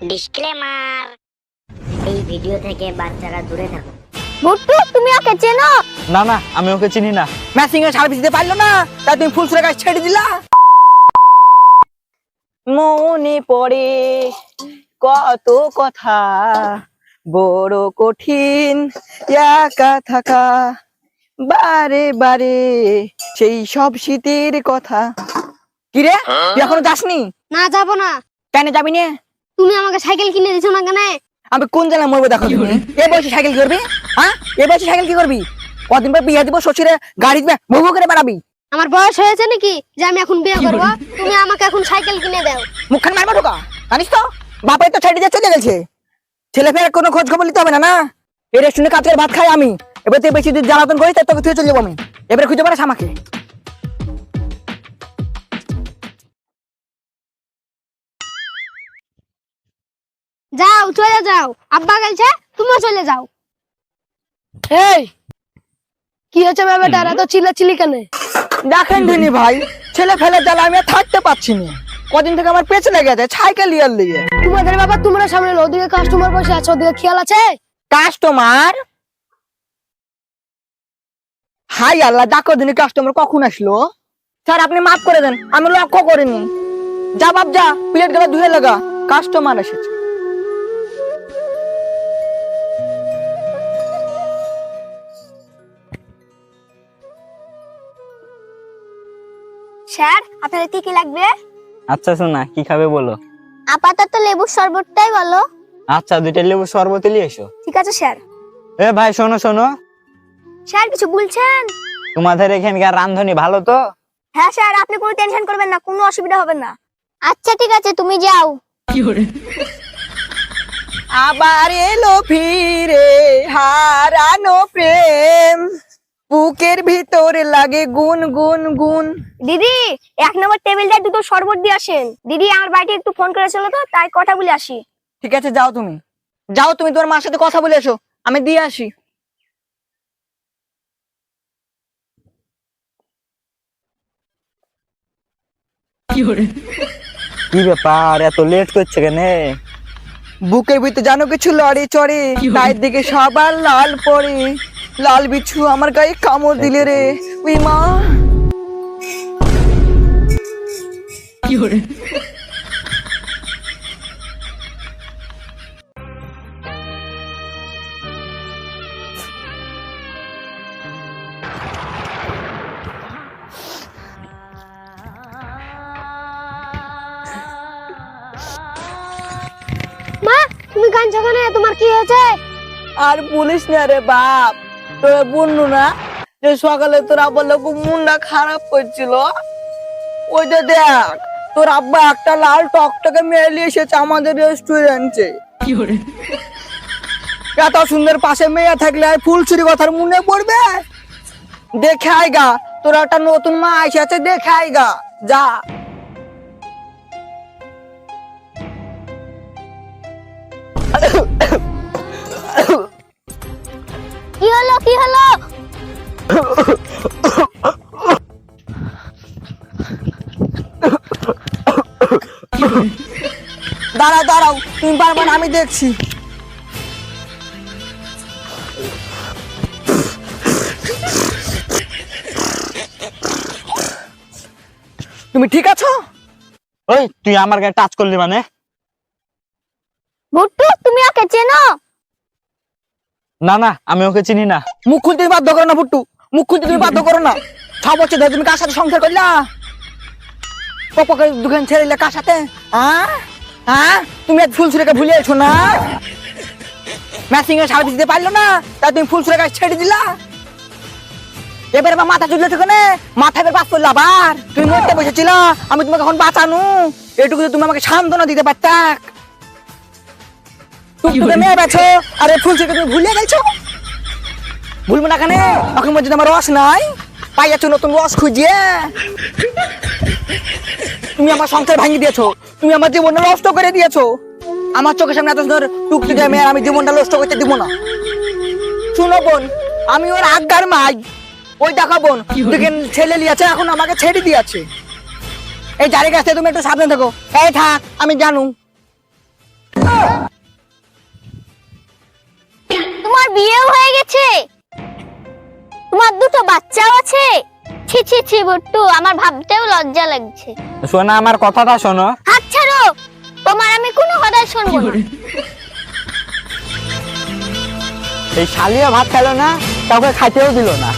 Disclaimer, এই video থেকে বাচ্চারা দূরে থাকুন। ভুট্টু, তুমি ওকে চেনো? না না, আমি ওকে চিনি না। ম্যাচিং এর সার্ভিস দিতে পারলো না, তাই তুমি ফুলসুরের কাছে ছেড়ে দিলা। মনে পড়ে কত কথা, বড় কঠিন একা থাকা, বারে বারে সেই সব শীতের কথা। কিরে, তুই এখনো যাসনি? না, যাবো না। কেন যাবি না? তুমি আমাকে সাইকেল কিনে দিছো না কেন? আমি কোন জেলা মরবো দেখো। তুমি এ বয়সে সাইকেল কি করবি? হ্যাঁ, এ বয়সে সাইকেল কি করবি? কদিন পর বিয়ে দিব, শ্বশুরে গাড়ি দিবে, ভুভু করে বেড়াবি। আমার বয়স হয়েছে নাকি যে আমি এখন বিয়ে করব? তুমি আমাকে এখন সাইকেল কিনে দাও। মুখখান মারবো ঢোকা, জানিস তো বাপাই তো ছেড়ে দিয়ে চলে গেছে। ছেলে ফের কোনো খোঁজ খবর নিতে হবে না। না, এই রেস্টুরেন্টে কাজ করে ভাত খাই আমি। এবার তুই বেশি জ্বালাতন করিস, তাই তোকে তুই চলে যাবো আমি। এবারে খুঁজে পারিস আমাকে। যাও, চলে যাও। আব্বা গেছে, তুমিও চলে যাও। এই কি হচ্ছে বেটারা তো চিল্লাচিল্লি কেন? দেখেন দিনি ভাই, ছেলে ফেলে জ্বালা আমি আর থাকতে পারছি না। কদিন থেকে আমার পেছনে লেগে আছে সাইকেল ইয়ার লিগে। তোমাদের বাবা, তোমরা সামনে ওদিকে কাস্টমার বসে আছে, ওদিকে খেয়াল আছে? কাস্টমার? হাই আল্লাহ, ডাকো দিনে কাস্টমার কখন আসলো? স্যার আপনি মাফ করে দেন, আমি লক্ষ্য করিনি। যা বাপ যা, প্লেট গুলো ধুয়ে লাগা, কাস্টমার এসেছে। স্যার, আপনাদের কি কি লাগবে? আচ্ছা শোনা, কি খাবে বলো? আপাতত লেবুর শরবতটাই বলো। আচ্ছা, 2টা লেবু শরবত নিয়ে এসো। ঠিক আছে স্যার। এ ভাই শোনো শোনো, স্যার কিছু বলছেন? তোমাদের এখানকার রান্ধনী ভালো তো? হ্যাঁ স্যার, আপনি কোনো টেনশন করবেন না, কোনো অসুবিধা হবে না। আচ্ছা ঠিক আছে, তুমি যাও। আবার এলো ফিরে হারানো প্রেম, বুকের ভিতরে লাগে গুন গুন গুন। দিদি, 1 নম্বর টেবিলটায় 2টো শরবত দিয়ে আসেন। দিদি আমার বাড়িতে একটু ফোন করেছিল তো, তাই কথা বলে আসি। ঠিক আছে, যাও তুমি, যাও তুমি তোমার মার সাথে কথা বলে এসো, আমি দিয়ে আসি। কি ব্যাপার, এত লেট করছে কেন? বুকের ভিতরে জানো কিছু লড়ে চড়ে, তাই দিকে সবার লাল পড়ে। লাল বিছু আমার গায়ে কামড় দিলে রে, উই মা। মা, তুমি কাঁদছো কেন? তোমার কি হয়েছে? আর বলিস না রে বাপ, তোরা বললো না যে সকালে তোর আব্বার খুব মনটা খারাপ করছিল? ওই যে দেখ, তোর আব্বা একটা লাল টকটকে মেয়ে নিয়ে এসেছে আমাদের রেস্টুরেন্টে। এত সুন্দর পাশে মেয়ে থাকলে আর ফুলছুরি কথার মনে পড়বে? দেখে আইগা, তোর একটা নতুন মা এসেছে, দেখে আইগা যা। কি হলো, কি হলো? দাঁড়াও দাঁড়াও, তুমি পারবে না, আমি দেখছি। তুমি ঠিক আছো? ওই তুই আমার গায়ে টাচ করলি মানে? ভুট্টু, তুমি ওকে চেনো? না না, আমি ওকে চিনি না। মুখ খুলতে তুমি বাধ্য করো না ফুট্টু, মুখ খুলতে তুমি বাধ্য করো না। 6 বছর ধরে তুমি কার সাথে সংসার করলা? পপকে দোকান ছেড়ে দিলে কার সাথে? হ্যাঁ হ্যাঁ, তুমি ফুলছুরিকে ভুলে এসো না। ম্যাচিং এর সার্ভিস দিতে পারলো না, তাই তুমি ফুলছুরির কাছে ছেড়ে দিলা। এবারে আমার মাথা চুলছে কেন? মাথা এবার বাস করলো আবার। তুমি মরতে বসেছিল, আমি তোমাকে এখন বাঁচানো। এটুকু তুমি আমাকে সান্ত্বনা দিতে পারতা। টুকটুকে মেয়ে বেছো, আরে ফুলছুরিকে তুমি ভুলে গেছো। ভুলবো না কেন? এখন মধ্যে আমার রস নাই, পাইয়াছো নতুন রস খুঁজিয়ে। তুমি আমার সংসার ভাঙিয়ে দিয়েছো, তুমি আমার জীবনটা নষ্ট করে দিয়েছো। আমার চোখের সামনে এত সুন্দর টুকটুকে মেয়ে আমি জীবনটা নষ্ট করতে দিব না। শুনো বোন, আমি ওর আজ্ঞার মাই। ওই দেখো বোন, দেখেন ছেলে লিয়াছে, এখন আমাকে ছেড়ে দিয়েছে। এই জারি গাছে তুমি একটু সাবধান থাকো। এই থাক, আমি জানু। তোমার বিয়েও হয়ে গেছে, তোমার দুটো বাচ্চাও আছে। ছি ছি ছি বট্টু, আমার ভাবতেও লজ্জা লাগছে। শোনা, আমার কথাটা শোনো। হাত ছাড়ো, তোমার আমি কোনো কথা শুনবো না। এই শালিয়া ভাত খেলো না, কাউকে খাইতেও দিল না।